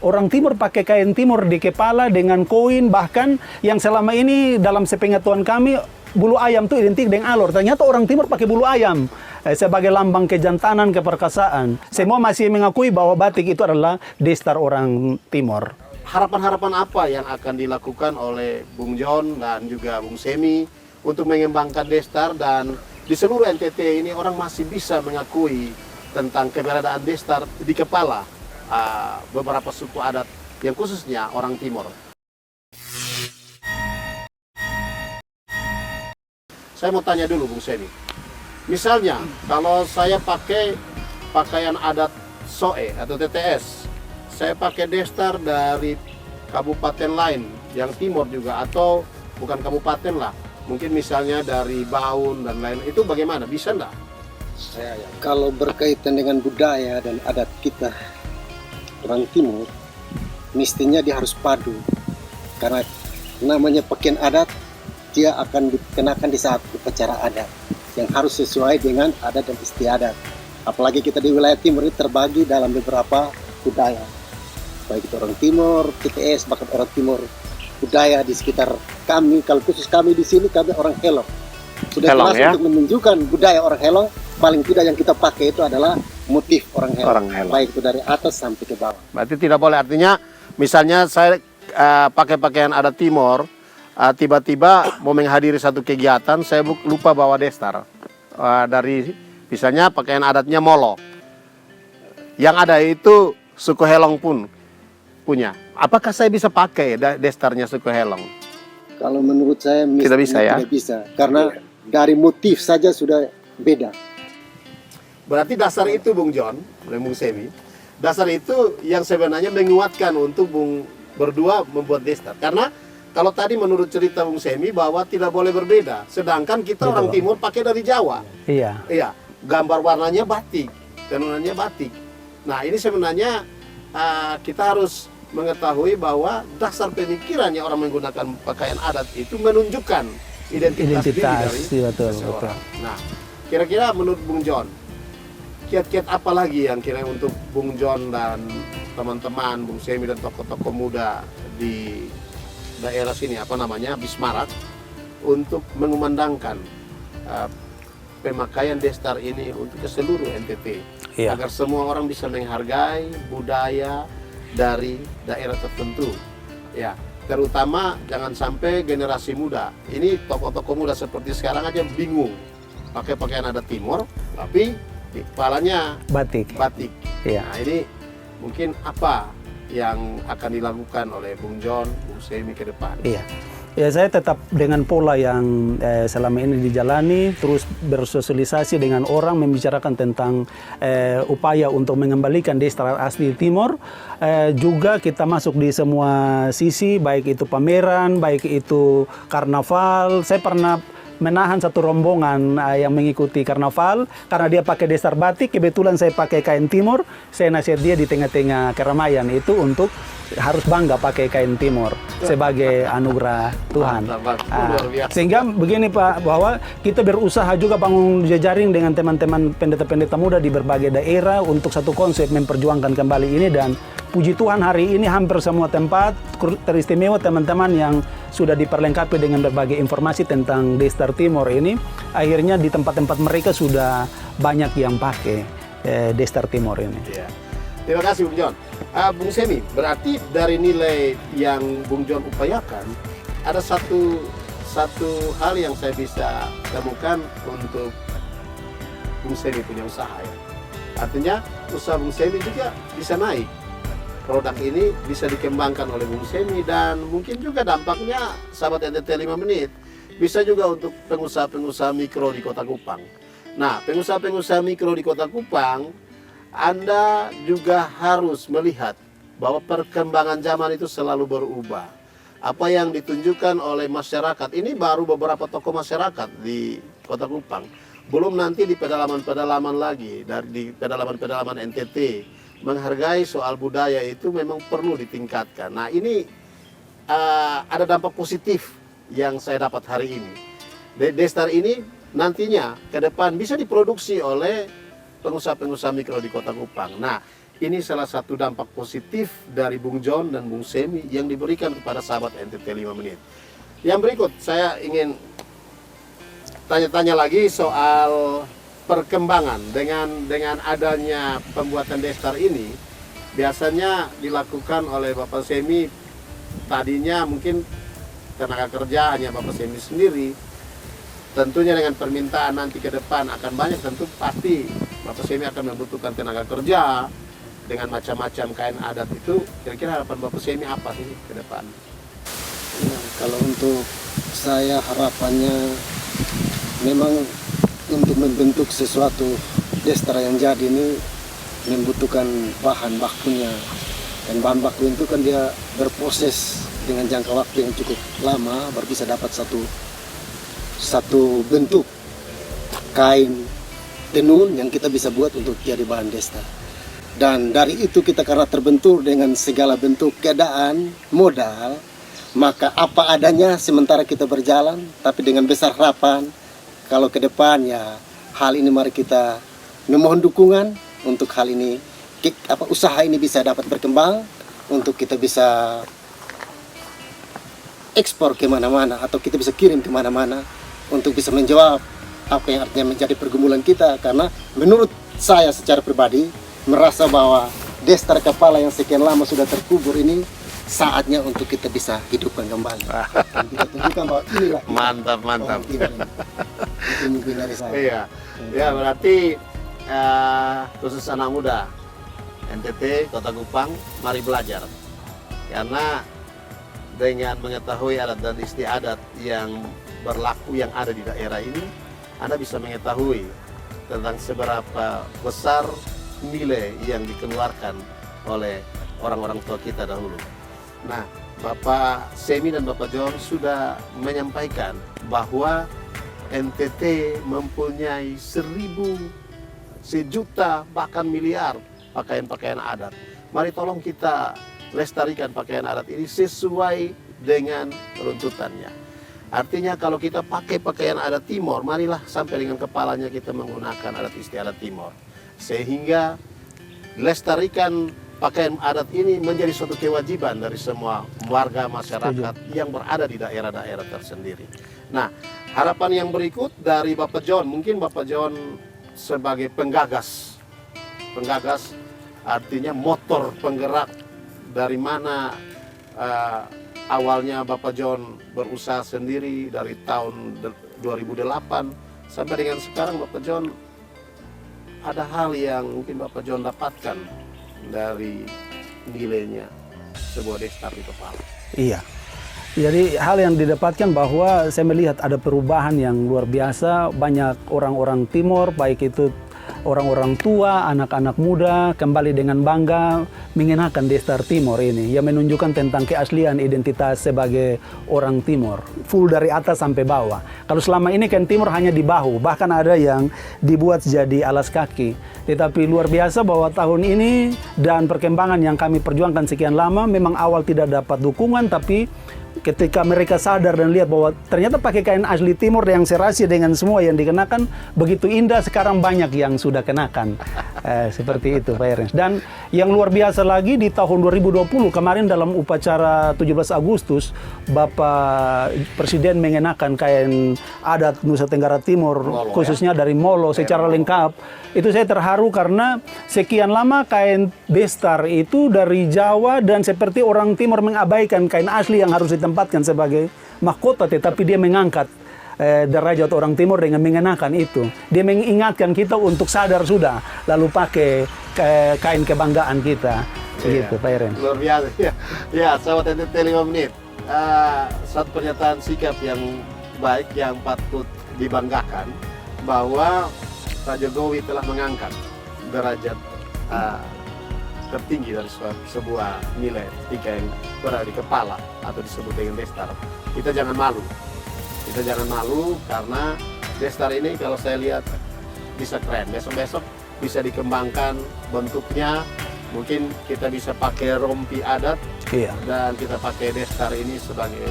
orang timur pakai kain timur di kepala dengan koin, bahkan yang selama ini dalam sepengetahuan kami bulu ayam itu identik dengan alor. Ternyata orang timur pakai bulu ayam sebagai lambang kejantanan, keperkasaan. Semua masih mengakui bahwa batik itu adalah destar orang timur. Harapan-harapan apa yang akan dilakukan oleh Bung John dan juga Bung Semi untuk mengembangkan destar, dan di seluruh NTT ini orang masih bisa mengakui tentang keberadaan destar di kepala beberapa suku adat yang khususnya orang timur. Saya mau tanya dulu Bung Semi. Misalnya kalau saya pakai pakaian adat Soe atau TTS, saya pakai destar dari kabupaten lain yang timur juga, atau bukan kabupaten lah, mungkin misalnya dari Baun dan lain, itu bagaimana? Bisa enggak? Kalau berkaitan dengan budaya dan adat kita orang timur, mestinya dia harus padu, karena namanya pakaian adat dia akan dikenakan di saat upacara adat yang harus sesuai dengan adat dan istiadat. Apalagi kita di wilayah timur ini terbagi dalam beberapa budaya, baik itu orang timur, TTS, bahkan orang timur budaya di sekitar kami. Kalau khusus kami di sini, kami orang Helong. Sudah Helong, jelas ya? untuk menunjukkan budaya orang Helong. Paling tidak yang kita pakai itu adalah motif orang Helong, baik itu dari atas sampai ke bawah. Berarti tidak boleh, artinya misalnya saya pakai pakaian adat timur, tiba-tiba mau menghadiri satu kegiatan, saya lupa bawa destar. Dari misalnya pakaian adatnya Molo, yang ada itu suku Helong pun punya. Apakah saya bisa pakai destarnya suku Helong? Kalau menurut saya Tidak bisa, ya? Tidak bisa, karena dari motif saja sudah beda. Berarti dasar itu Bung John dan Bung Semi, dasar itu yang sebenarnya menguatkan untuk Bung berdua membuat destar. Karena kalau tadi menurut cerita Bung Semi bahwa tidak boleh berbeda, sedangkan kita orang timur pakai dari Jawa. Iya. Iya, gambar warnanya batik, tenunannya batik. Nah ini sebenarnya kita harus mengetahui bahwa dasar pemikirannya orang menggunakan pakaian adat itu menunjukkan identitas diri dari betul. seseorang. Nah, kira-kira menurut Bung John, kiat-kiat apa lagi yang kira untuk Bung John dan teman-teman, Bung Semi dan tokoh-tokoh muda di daerah sini, apa namanya, Bismarak, untuk mengumandangkan pemakaian destar ini untuk ke seluruh NTT, agar semua orang bisa menghargai budaya dari daerah tertentu, ya, terutama jangan sampai generasi muda ini, tokoh-tokoh muda seperti sekarang aja bingung pakai pakaian adat timur tapi di kepalanya batik. Iya. Nah ini mungkin apa yang akan dilakukan oleh Bung John, Bung Semi ke depan? Iya. Ya, saya tetap dengan pola yang selama ini dijalani, terus bersosialisasi dengan orang, membicarakan tentang upaya untuk mengembalikan destar asli Timur. Juga kita masuk di semua sisi, baik itu pameran, baik itu karnaval. Saya pernah menahan satu rombongan yang mengikuti karnaval karena dia pakai destar batik, kebetulan saya pakai kain timur. Saya nasihat dia di tengah-tengah keramaian itu untuk harus bangga pakai kain timur sebagai anugerah Tuhan. Sehingga begini Pak, bahwa kita berusaha juga bangun jejaring dengan teman-teman pendeta-pendeta muda di berbagai daerah untuk satu konsep memperjuangkan kembali ini, dan puji Tuhan hari ini hampir semua tempat teristimewa teman-teman yang sudah diperlengkapi dengan berbagai informasi tentang destar Timur ini, akhirnya di tempat-tempat mereka sudah banyak yang pakai destar Timur ini. Ya. Terima kasih Bung John. Bung Semi, berarti dari nilai yang Bung John upayakan, ada satu hal yang saya bisa temukan untuk Bung Semi punya usaha, ya. Artinya usaha Bung Semi juga bisa naik. Produk ini bisa dikembangkan oleh Bung Semi, dan mungkin juga dampaknya sahabat NTT 5 menit bisa juga untuk pengusaha-pengusaha mikro di Kota Kupang. Nah, pengusaha-pengusaha mikro di Kota Kupang, Anda juga harus melihat bahwa perkembangan zaman itu selalu berubah. Apa yang ditunjukkan oleh masyarakat, ini baru beberapa tokoh masyarakat di Kota Kupang. Belum nanti di pedalaman-pedalaman lagi, di pedalaman-pedalaman NTT. Menghargai soal budaya itu memang perlu ditingkatkan. Nah ini ada dampak positif yang saya dapat hari ini. Destar ini nantinya ke depan bisa diproduksi oleh pengusaha-pengusaha mikro di Kota Kupang. Nah ini salah satu dampak positif dari Bung John dan Bung Semi yang diberikan kepada sahabat NTT 5 menit. Yang berikut saya ingin tanya-tanya lagi soal perkembangan dengan adanya pembuatan destar ini. Biasanya dilakukan oleh Bapak Semi, tadinya mungkin tenaga kerja hanya Bapak Semi sendiri. Tentunya dengan permintaan nanti ke depan akan banyak, tentu pasti Bapak Semi akan membutuhkan tenaga kerja dengan macam-macam kain adat itu. Kira-kira harapan Bapak Semi apa sih ke depan? Nah, kalau untuk saya harapannya memang untuk membentuk sesuatu destar yang jadi ini membutuhkan bahan bakunya, dan bahan baku itu kan dia berproses dengan jangka waktu yang cukup lama baru bisa dapat satu bentuk kain tenun yang kita bisa buat untuk jadi bahan destar. Dan dari itu kita karena terbentur dengan segala bentuk keadaan modal, maka apa adanya sementara kita berjalan, tapi dengan besar harapan kalau ke depan ya hal ini mari kita memohon dukungan untuk hal ini, usaha ini bisa dapat berkembang untuk kita bisa ekspor kemana-mana atau kita bisa kirim kemana-mana untuk bisa menjawab apa yang artinya menjadi pergumulan kita. Karena menurut saya secara pribadi merasa bahwa destar kepala yang sekian lama sudah terkubur ini saatnya untuk kita bisa hidupkan kembali. Dan kita tunjukkan bahwa inilah Mantap. itu mungkin dari saya. Iya, ya berarti khusus anak muda NTT Kota Kupang, mari belajar. Karena dengan mengetahui adat dan istiadat yang berlaku yang ada di daerah ini, Anda bisa mengetahui tentang seberapa besar nilai yang dikeluarkan oleh orang-orang tua kita dahulu. Nah, Bapak Semi dan Bapak John sudah menyampaikan bahwa NTT mempunyai 1.000, sejuta, bahkan miliar pakaian-pakaian adat. Mari tolong kita lestarikan pakaian adat ini sesuai dengan runtutannya. Artinya kalau kita pakai pakaian adat Timor, marilah sampai dengan kepalanya kita menggunakan adat istiadat Timor. Sehingga lestarikan pakaian adat ini menjadi suatu kewajiban dari semua warga masyarakat yang berada di daerah-daerah tersendiri. Nah, harapan yang berikut dari Bapak John, mungkin Bapak John sebagai penggagas artinya motor penggerak dari mana awalnya Bapak John berusaha sendiri dari tahun 2008 sampai dengan sekarang. Bapak John, ada hal yang mungkin Bapak John dapatkan dari nilainya sebuah destar di kepala. Iya. Jadi hal yang didapatkan bahwa saya melihat ada perubahan yang luar biasa. Banyak orang-orang Timor, baik itu orang-orang tua, anak-anak muda, kembali dengan bangga mengenakan destar Timor ini, yang menunjukkan tentang keaslian identitas sebagai orang Timor, full dari atas sampai bawah. Kalau selama ini kan Timor hanya di bahu, bahkan ada yang dibuat jadi alas kaki. Tetapi luar biasa bahwa tahun ini dan perkembangan yang kami perjuangkan sekian lama, memang awal tidak dapat dukungan, tapi ketika mereka sadar dan lihat bahwa ternyata pakai kain asli Timor yang serasi dengan semua yang dikenakan begitu indah, sekarang banyak yang sudah kenakan. Seperti itu Pak Ernest. Dan yang luar biasa lagi di tahun 2020 kemarin dalam upacara 17 Agustus Bapak Presiden mengenakan kain adat Nusa Tenggara Timur, Molo, khususnya dari Molo secara lengkap. Itu saya terharu karena sekian lama kain destar itu dari Jawa dan seperti orang Timor mengabaikan kain asli yang harus ditempatkan sebagai mahkota, tetapi dia mengangkat derajat orang Timur dengan mengenakan itu. Dia mengingatkan kita untuk sadar sudah, lalu pakai kain kebanggaan kita. Gitu, Pak Eren. Luar biasa. Ya, sahabat NTT 5 menit. Satu pernyataan sikap yang baik yang patut dibanggakan bahwa Pak Jokowi telah mengangkat derajat tertinggi dari sebuah nilai etika yang berada di kepala atau disebut dengan destar. Kita jangan malu. Kita jangan malu karena destar ini kalau saya lihat bisa keren. Besok-besok bisa dikembangkan bentuknya. Mungkin kita bisa pakai rompi adat, Iya. dan kita pakai destar ini sebagai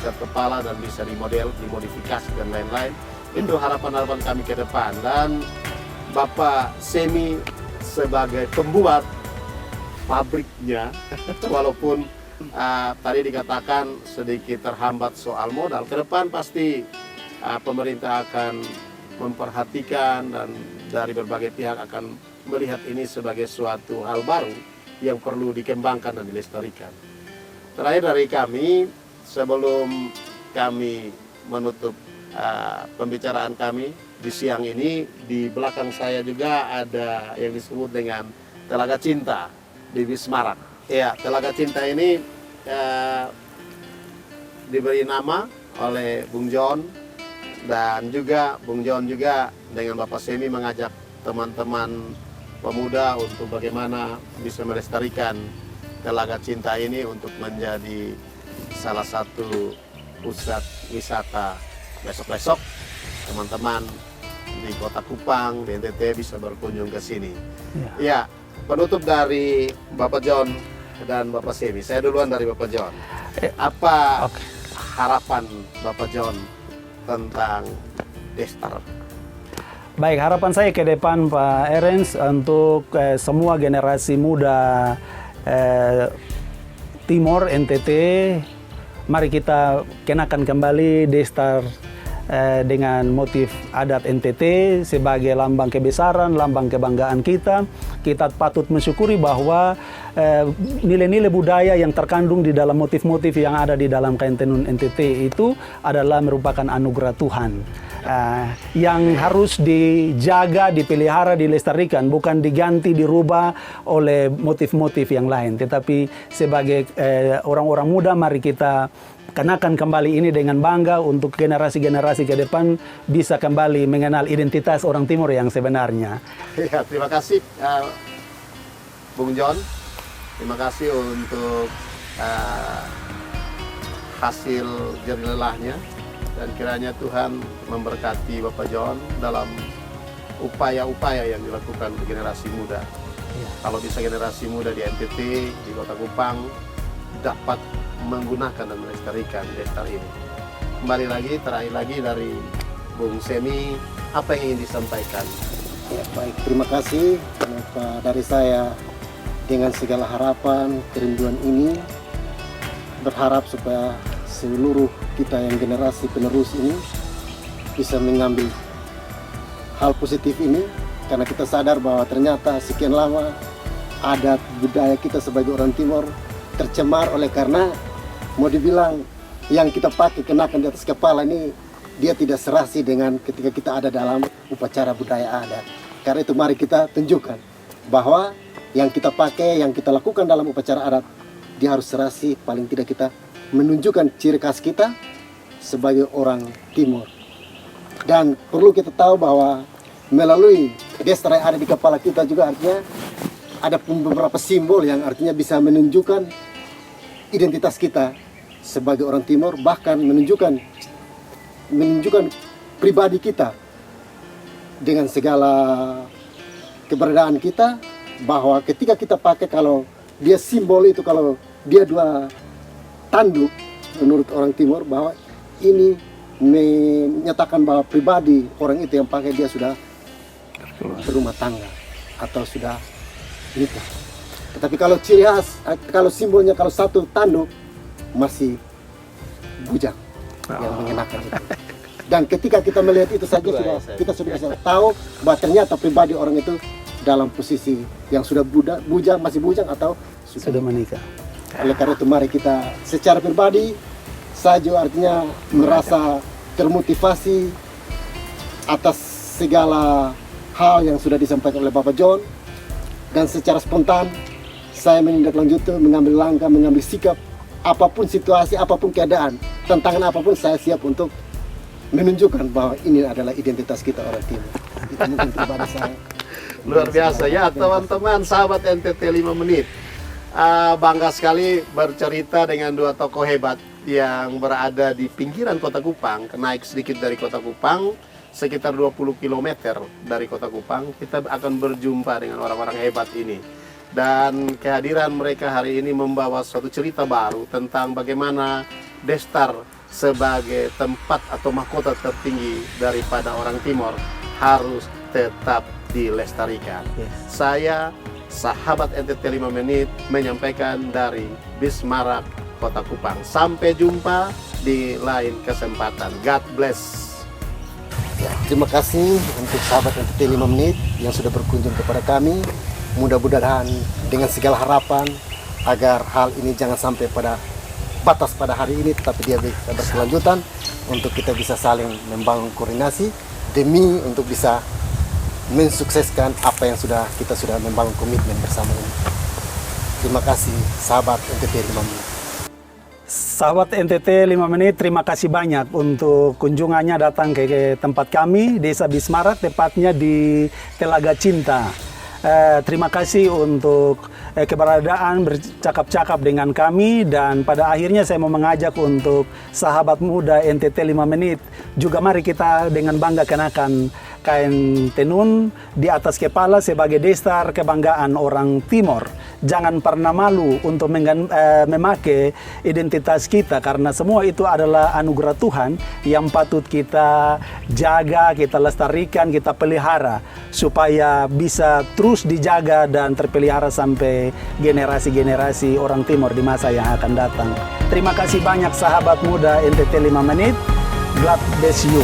ikat kepala dan bisa dimodel, dimodifikasi dan lain-lain. Itu harapan-harapan kami ke depan. Dan Bapak Semi sebagai pembuat pabriknya, walaupun tadi dikatakan sedikit terhambat soal modal. Ke depan pasti pemerintah akan memperhatikan dan dari berbagai pihak akan melihat ini sebagai suatu hal baru yang perlu dikembangkan dan dilestarikan. Terakhir dari kami, sebelum kami menutup pembicaraan kami di siang ini, di belakang saya juga ada yang disebut dengan Telaga Cinta di Wismarak. Ya, Telaga Cinta ini diberi nama oleh Bung John, dan juga Bung John juga dengan Bapak Semi mengajak teman-teman pemuda untuk bagaimana bisa melestarikan Telaga Cinta ini untuk menjadi salah satu pusat wisata besok-besok. Teman-teman di Kota Kupang, di NTT bisa berkunjung ke sini. Ya, penutup dari Bapak John dan Bapak Semi. Saya duluan dari Bapak John. Apa harapan Bapak John tentang Destar? Baik, harapan saya ke depan Pak Erens untuk semua generasi muda Timor NTT, mari kita kenakan kembali Destar dengan motif adat NTT sebagai lambang kebesaran, lambang kebanggaan kita. Kita patut mensyukuri bahwa nilai-nilai budaya yang terkandung di dalam motif-motif yang ada di dalam kain tenun NTT itu adalah merupakan anugerah Tuhan. Yang harus dijaga, dipelihara, dilestarikan, bukan diganti, dirubah oleh motif-motif yang lain. Tetapi sebagai orang-orang muda, mari kita kenakan kembali ini dengan bangga untuk generasi-generasi ke depan bisa kembali mengenal identitas orang Timur yang sebenarnya. Ya, terima kasih Bung John. Terima kasih untuk hasil jerih lelahnya. Dan kiranya Tuhan memberkati Bapak John dalam upaya-upaya yang dilakukan untuk generasi muda. Ya. Kalau bisa generasi muda di NTT, di Kota Kupang, dapat menggunakan dan melestarikan Destar ini. Kembali lagi, terakhir lagi dari Bung Semi, apa yang ingin disampaikan? Ya, baik, terima kasih dari saya dengan segala harapan, kerinduan ini, berharap supaya seluruh kita yang generasi penerus ini bisa mengambil hal positif ini, karena kita sadar bahwa ternyata sekian lama adat budaya kita sebagai orang Timur tercemar oleh karena mau dibilang yang kita pakai kenakan di atas kepala ini dia tidak serasi dengan ketika kita ada dalam upacara budaya adat. Karena itu mari kita tunjukkan bahwa yang kita pakai, yang kita lakukan dalam upacara adat dia harus serasi, paling tidak kita menunjukkan ciri khas kita sebagai orang Timur. Dan perlu kita tahu bahwa melalui Destar yang ada di kepala kita juga artinya ada beberapa simbol yang artinya bisa menunjukkan identitas kita sebagai orang Timur, bahkan menunjukkan pribadi kita dengan segala keberadaan kita, bahwa ketika kita pakai, kalau dia simbol itu, kalau dia dua tanduk menurut orang Timur, bahwa ini menyatakan bahwa pribadi orang itu yang pakai dia sudah berumah tangga atau sudah nikah. Tetapi kalau ciri khas, kalau simbolnya, kalau satu tanduk masih bujang yang mengenakan itu. Dan ketika kita melihat itu saja kita sudah bisa tahu bahwa ternyata pribadi orang itu dalam posisi yang sudah bujang, masih bujang atau sudah menikah. Oleh karena itu mari kita secara pribadi saja artinya merasa termotivasi atas segala hal yang sudah disampaikan oleh Bapak John, dan secara spontan saya menindaklanjuti, mengambil langkah, mengambil sikap, apapun situasi, apapun keadaan, tantangan apapun saya siap untuk menunjukkan bahwa ini adalah identitas kita orang Timur. Itu mungkin pribadi saya. Luar biasa ya teman-teman, sahabat NTT 5 menit. Bangga sekali bercerita dengan dua tokoh hebat yang berada di pinggiran Kota Kupang, naik sedikit dari Kota Kupang, sekitar 20 km dari Kota Kupang. Kita akan berjumpa dengan orang-orang hebat ini. Dan kehadiran mereka hari ini membawa suatu cerita baru tentang bagaimana Destar sebagai tempat atau mahkota tertinggi daripada orang Timur harus tetap dilestarikan. Saya sahabat NTT 5 Menit menyampaikan dari Bismarak, Kota Kupang. Sampai jumpa di lain kesempatan. God bless. Ya, terima kasih untuk sahabat NTT 5 Menit yang sudah berkunjung kepada kami. Mudah-mudahan dengan segala harapan agar hal ini jangan sampai pada batas pada hari ini, tetapi dia bisa berkelanjutan untuk kita bisa saling membangun koordinasi demi untuk bisa mensukseskan apa yang kita sudah membangun komitmen bersama ini. Terima kasih sahabat NTT 5 Menit. Sahabat NTT 5 Menit, terima kasih banyak untuk kunjungannya datang ke tempat kami, Desa Bismarak, tepatnya di Telaga Cinta. Terima kasih untuk keberadaan bercakap-cakap dengan kami, dan pada akhirnya saya mau mengajak untuk sahabat muda NTT 5 Menit juga mari kita dengan bangga kenakan kain tenun di atas kepala sebagai destar kebanggaan orang Timor. Jangan pernah malu untuk memakai identitas kita, karena semua itu adalah anugerah Tuhan yang patut kita jaga, kita lestarikan, kita pelihara supaya bisa terus dijaga dan terpelihara sampai generasi-generasi orang Timor di masa yang akan datang. Terima kasih banyak sahabat muda NTT 5 Menit. God bless you.